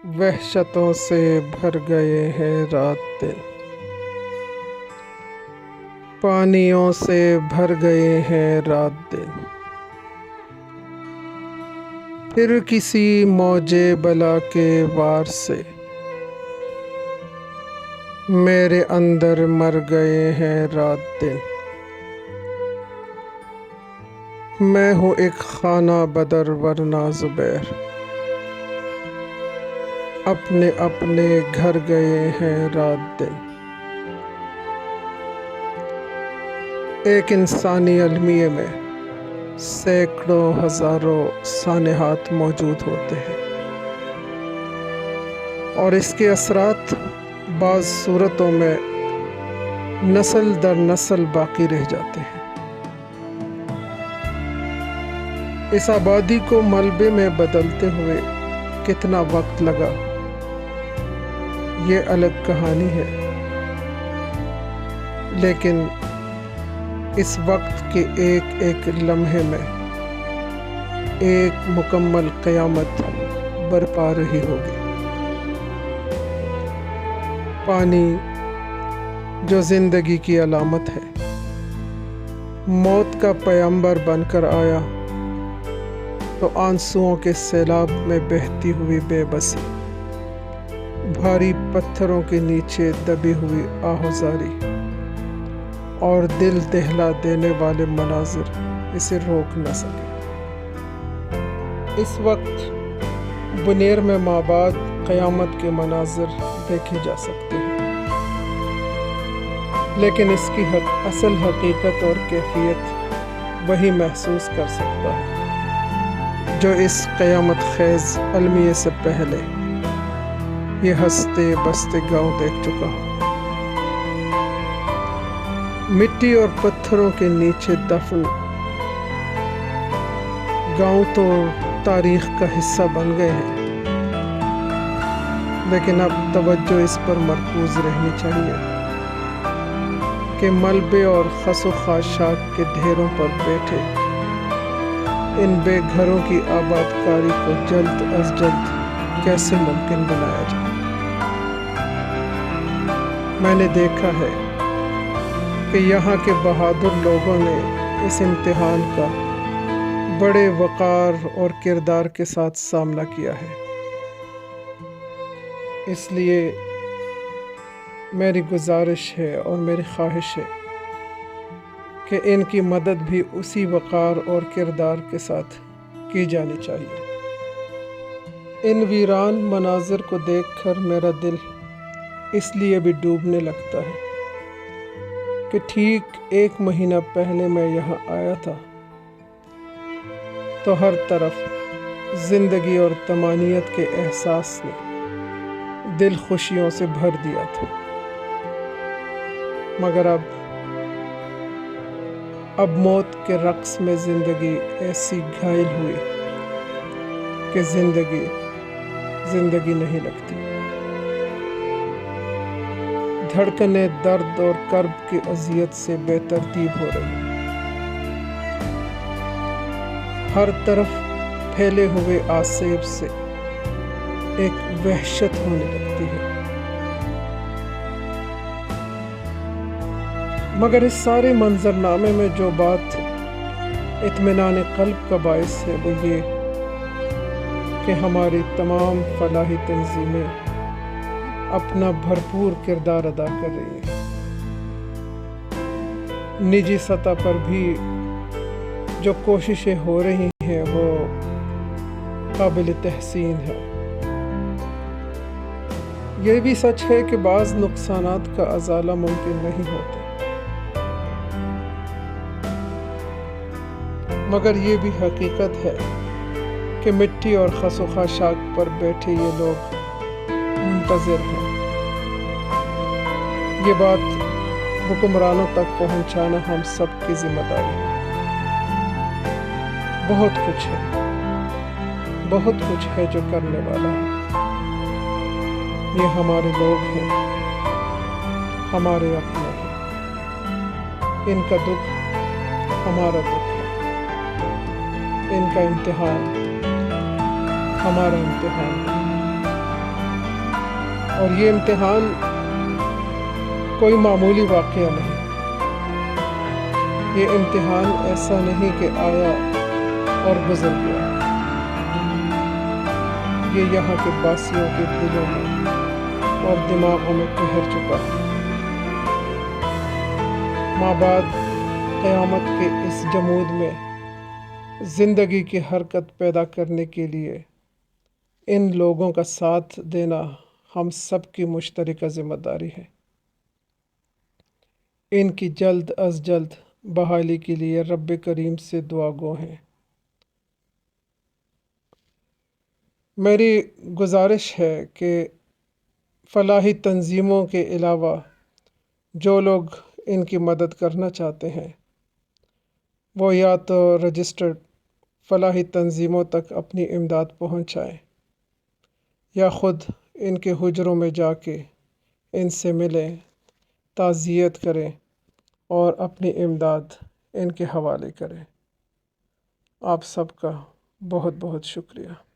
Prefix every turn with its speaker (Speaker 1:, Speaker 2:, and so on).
Speaker 1: वहशतों से भर गए हैं रात दिन, पानियों से भर गए हैं रात दिन। फिर किसी मौजे बला के वार से मेरे अंदर मर गए हैं रात दिन। मैं हूँ एक खाना बदर वरना ज़ुबैर, अपने अपने घर गए हैं रात दिन। एक इंसानी अलमिये में सैकड़ों हज़ारों सानेहात मौजूद होते हैं और इसके असरात बाज़ सूरतों में नस्ल दर नस्ल बाकी रह जाते हैं। इस आबादी को मलबे में बदलते हुए कितना वक्त लगा, ये अलग कहानी है, लेकिन इस वक्त के एक एक लम्हे में एक मुकम्मल क़यामत बरपा रही होगी। पानी जो ज़िंदगी की अलामत है, मौत का पैगंबर बनकर आया तो आंसुओं के सैलाब में बहती हुई बेबसी, भारी पत्थरों के नीचे दबी हुई आहुजारी और दिल दहला देने वाले मनाजिर इसे रोक न सके। इस वक्त बुनेर में माबाद क़यामत के मनाजिर देखे जा सकते हैं, लेकिन इसकी असल हकीकत और कैफियत वही महसूस कर सकता है जो इस क़यामत ख़ेज़ अलमिये से पहले ये हंसते बसते गाँव देख चुका हो। मिट्टी और पत्थरों के नीचे दफन गाँव तो तारीख़ का हिस्सा बन गए हैं, लेकिन अब तवज्जो इस पर मरकूज़ रहनी चाहिए कि मलबे और खसो खाशाक के ढेरों पर बैठे इन बेघरों की आबादकारी को जल्द अज जल्द कैसे मुमकिन बनाया जाए। मैंने देखा है कि यहाँ के बहादुर लोगों ने इस इम्तिहान का बड़े वक़ार और किरदार के साथ सामना किया है। इसलिए मेरी गुजारिश है और मेरी ख्वाहिश है कि इनकी मदद भी उसी वक़ार और किरदार के साथ की जानी चाहिए। इन वीरान मनाज़िर को देखकर मेरा दिल इसलिए भी डूबने लगता है कि ठीक एक महीना पहले मैं यहाँ आया था तो हर तरफ ज़िंदगी और तमानियत के एहसास ने दिल खुशियों से भर दिया था, मगर अब मौत के रक्स में ज़िंदगी ऐसी घायल हुई कि ज़िंदगी नहीं लगती। धड़कनें दर्द और कर्ब की अज़ियत से बेतरतीब हो रही, हर तरफ फैले हुए आसेब से एक वहशत होने लगती है। मगर इस सारे मंजरनामे में जो बात इत्मीनान क़ल्ब का बाइस है वो ये कि हमारी तमाम फलाही तंजीमें अपना भरपूर किरदार अदा कर रही हैं। निजी सतह पर भी जो कोशिशें हो रही हैं वो काबिल तहसीन है। ये भी सच है कि बाज़ नुकसानात का अज़ाला मुमकिन नहीं होता, मगर ये भी हकीकत है कि मिट्टी और खसो खाशाक पर बैठे ये लोग मुंतज़िर हैं। ये बात हुक्मरानों तक पहुंचाना हम सब की जिम्मेदारी है। बहुत कुछ है जो करने वाला है। ये हमारे लोग हैं, हमारे अपने हैं। इनका दुख हमारा दुख है, इनका इम्तिहान हमारा इम्तिहान है। اور یہ امتحان کوئی معمولی واقعہ نہیں، یہ امتحان ایسا نہیں کہ آیا اور گزر گیا، یہ یہاں کے باسیوں کے دلوں میں اور دماغوں میں ٹھہر چکا ہے۔ مابعد قیامت کے اس جمود میں زندگی کی حرکت پیدا کرنے کے لیے ان لوگوں کا ساتھ دینا ہم سب کی مشترکہ ذمہ داری ہے۔ ان کی جلد از جلد بحالی کے لیے رب کریم سے دعا گو ہیں۔ میری گزارش ہے کہ فلاحی تنظیموں کے علاوہ جو لوگ ان کی مدد کرنا چاہتے ہیں وہ یا تو رجسٹرڈ فلاحی تنظیموں تک اپنی امداد پہنچائیں یا خود ان کے حجروں میں جا کے ان سے ملیں، تعزیت کریں اور اپنی امداد ان کے حوالے کریں۔ آپ سب کا بہت بہت شکریہ۔